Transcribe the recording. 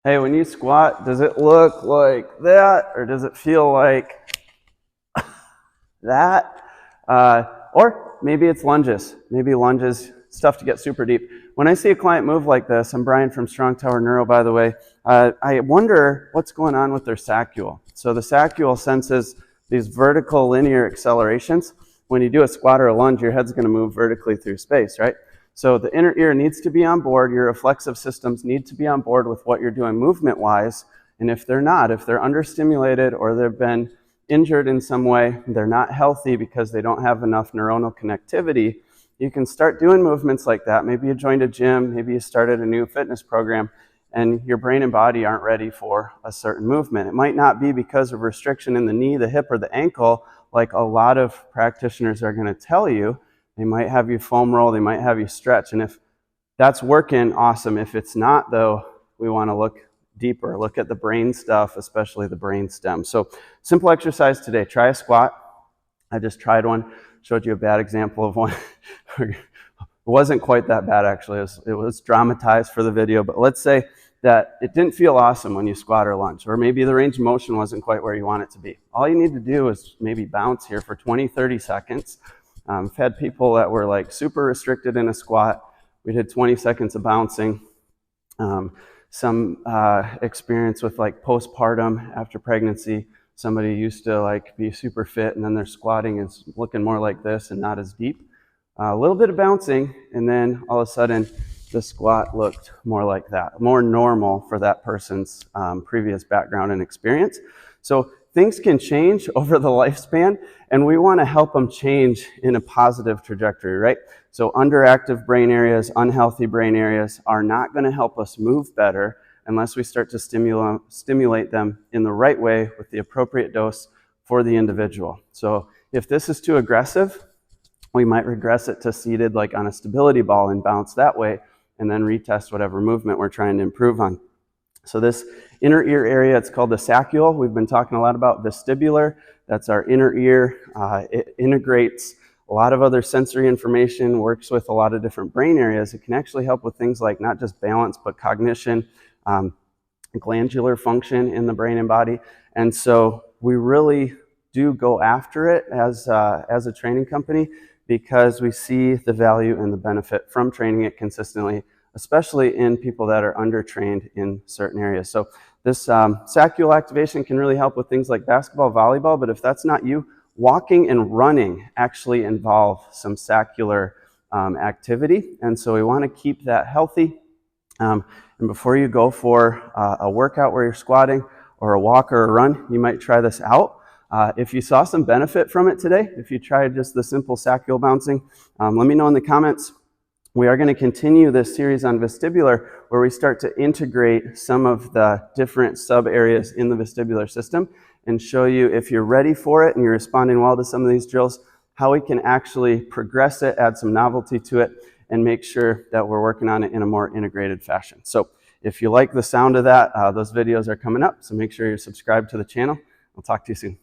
Hey, when you squat, does it look like that, or does it feel like that? Or maybe it's lunges. Maybe lunges, it's tough to get super deep. When I see a client move like this, I'm Brian from Strong Tower Neuro, by the way, I wonder what's going on with their saccule. So the saccule senses these vertical linear accelerations. When you do a squat or a lunge, your head's going to move vertically through space, right? So the inner ear needs to be on board. Your reflexive systems need to be on board with what you're doing movement-wise. And if they're not, if they're understimulated or they've been injured in some way, they're not healthy because they don't have enough neuronal connectivity, you can start doing movements like that. Maybe you joined a gym, maybe you started a new fitness program, and your brain and body aren't ready for a certain movement. It might not be because of restriction in the knee, the hip, or the ankle, like a lot of practitioners are going to tell you. They might have you foam roll, they might have you stretch, and if that's working, awesome. If it's not, though, we want to look deeper, look at the brain stuff, especially the brain stem. So simple exercise today. Try a squat. I just tried one, showed you a bad example of one. It wasn't quite that bad, actually. It was dramatized for the video, but let's say that it didn't feel awesome when you squat or lunge, or maybe the range of motion wasn't quite where you want it to be. All you need to do is maybe bounce here for 20, 30 seconds. I've had people that were like super restricted in a squat. We did 20 seconds of bouncing. Some experience with like postpartum after pregnancy. Somebody used to like be super fit and then their squatting is looking more like this and not as deep. A little bit of bouncing, and then all of a sudden the squat looked more like that, more normal for that person's previous background and experience. So things can change over the lifespan, and we want to help them change in a positive trajectory, right? So underactive brain areas, unhealthy brain areas are not going to help us move better unless we start to stimulate them in the right way with the appropriate dose for the individual. So if this is too aggressive, we might regress it to seated like on a stability ball and bounce that way, and then retest whatever movement we're trying to improve on. So this inner ear area, it's called the saccule. We've been talking a lot about vestibular. That's our inner ear. It integrates a lot of other sensory information, works with a lot of different brain areas. It can actually help with things like not just balance, but cognition, glandular function in the brain and body. And so we really do go after it as a training company because we see the value and the benefit from training it consistently, especially in people that are undertrained in certain areas. So this saccule activation can really help with things like basketball, volleyball, but if that's not you, walking and running actually involve some saccular activity. And so we want to keep that healthy. And before you go for a workout where you're squatting or a walk or a run, you might try this out. If you saw some benefit from it today, if you tried just the simple saccule bouncing, let me know in the comments. We are going to continue this series on vestibular where we start to integrate some of the different sub areas in the vestibular system and show you, if you're ready for it and you're responding well to some of these drills, how we can actually progress it, add some novelty to it, and make sure that we're working on it in a more integrated fashion. So if you like the sound of that, those videos are coming up, so make sure you're subscribed to the channel. I'll talk to you soon.